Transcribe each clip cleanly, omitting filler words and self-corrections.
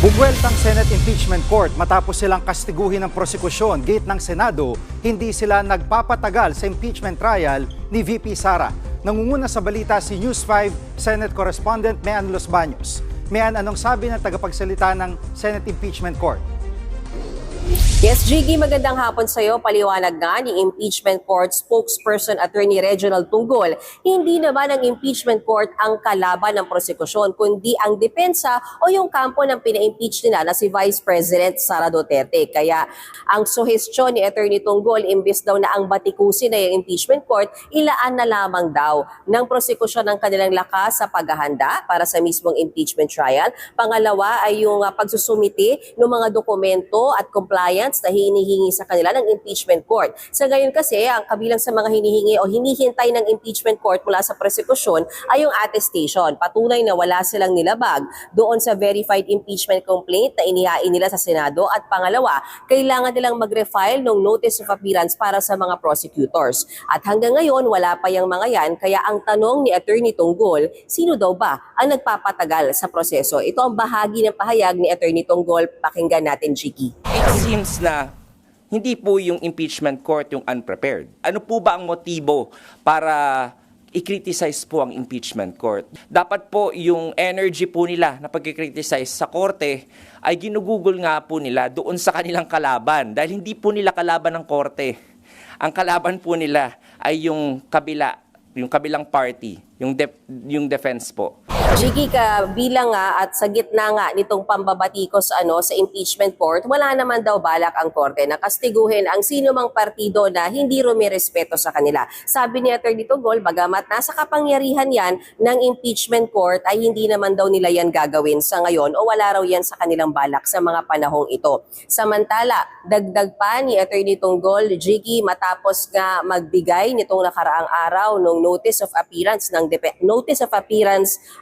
Bumweltang Senate Impeachment Court matapos silang kastiguhin ng prosekusyon gate ng Senado, hindi sila nagpapatagal sa impeachment trial ni VP Sara. Nangunguna sa balita si News 5 Senate Correspondent Mean Los Baños. Mean, anong sabi ng tagapagsalita ng Senate Impeachment Court? Yes, Jiggy, magandang hapon sa iyo. Paliwanag nga ni Impeachment Court spokesperson Attorney Reginald Tunggol, hindi naman ang Impeachment Court ang kalaban ng prosekusyon, kundi ang depensa o yung kampo ng pina-impeach nila na si Vice President Sara Duterte. Kaya ang suhestyon ni Attorney Tunggol, imbis daw na ang batikusin na yung Impeachment Court, ilaan na lamang daw ng prosekusyon ng kanilang lakas sa paghahanda para sa mismong impeachment trial. Pangalawa ay yung pagsusumiti ng mga dokumento at compliance na hinihingi sa kanila ng impeachment court. Sa ngayon kasi, ang kabilang sa mga hinihingi o hinihintay ng impeachment court mula sa prosekusyon ay yung attestation. Patunay na wala silang nilabag doon sa verified impeachment complaint na inihain nila sa Senado. At pangalawa, kailangan nilang mag-refile ng notice of appearance para sa mga prosecutors. At hanggang ngayon, wala pa yung mga yan. Kaya ang tanong ni Attorney Tunggol, sino daw ba ang nagpapatagal sa proseso? Ito ang bahagi ng pahayag ni Attorney Tunggol. Pakinggan natin, Jiggy. It seems na hindi po yung impeachment court yung unprepared. Ano po ba ang motibo para i-criticize po ang impeachment court? Dapat po yung energy po nila na pag-criticize sa korte ay ginugugol nga po nila doon sa kanilang kalaban dahil hindi po nila kalaban ng korte. Ang kalaban po nila ay yung kabilang party, yung defense po. Jiggy, bilang nga at sa gitna nga nitong pambabatikos sa impeachment court, wala naman daw balak ang korte na kastiguhin ang sino mang partido na hindi rumirespeto sa kanila. Sabi ni Atty. Tunggol, bagamat nasa kapangyarihan yan ng impeachment court ay hindi naman daw nila yan gagawin sa ngayon o wala raw yan sa kanilang balak sa mga panahong ito. Samantala, dagdag pa ni Atty. Tunggol, Jiggy, matapos nga magbigay nitong nakaraang araw ng notice of appearance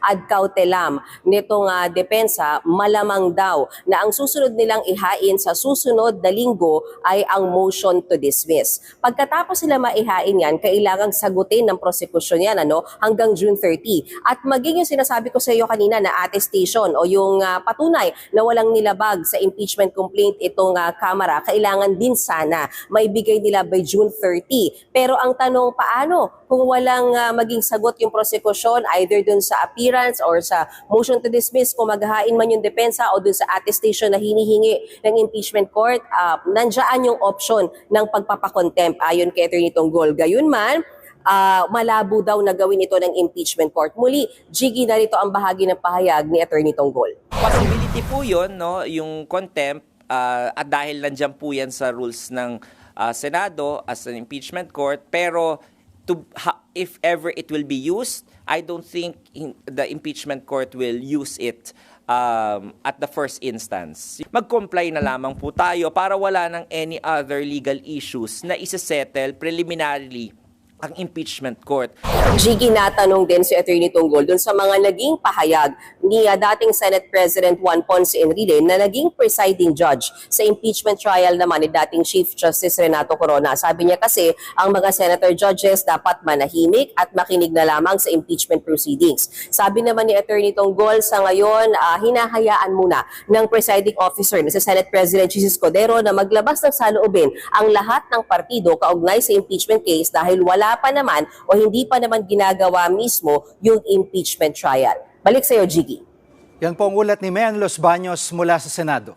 ad cautelam nitong depensa, malamang daw na ang susunod nilang ihain sa susunod na linggo ay ang motion to dismiss. Pagkatapos sila maihain yan, kailangang sagutin ng prosekusyon yan hanggang June 30. At maging yung sinasabi ko sa iyo kanina na attestation o yung patunay na walang nilabag sa impeachment complaint itong Kamara, kailangan din sana maibigay nila by June 30. Pero ang tanong, paano kung walang maging sagot yung prosekusyon either dun sa appearance or sa motion to dismiss, kung maghahain man yung depensa o dun sa attestation na hinihingi ng impeachment court, nandiyan yung option ng pagpapakontempt ayon kay Atty. Tunggol. Gayunman, malabo daw na gawin ito ng impeachment court. Muli, Jiggy, narito ang bahagi ng pahayag ni Atty. Tunggol. Possibility po yun, yung contempt, at dahil nandiyan po yan sa rules ng Senado as an impeachment court, pero if ever it will be used, I don't think the impeachment court will use it at the first instance. Mag-comply na lamang po tayo para wala ng any other legal issues na isa-settle preliminarily ang impeachment court. Jiggy, natanong din si Atty. Tunggol dun sa mga naging pahayag ni dating Senate President Juan Ponce Enrile na naging presiding judge sa impeachment trial naman ni dating Chief Justice Renato Corona. Sabi niya kasi ang mga senator judges dapat manahimik at makinig na lamang sa impeachment proceedings. Sabi naman ni Atty. Tunggol, sa ngayon hinahayaan muna ng presiding officer na si Senate President Jesus Codero na maglabas ng saloobin ang lahat ng partido kaugnay sa impeachment case dahil wala pa naman o hindi pa naman ginagawa mismo yung impeachment trial. Balik sa iyo, Jiggy. Yan po ang ulat ni Mean Los Baños mula sa Senado.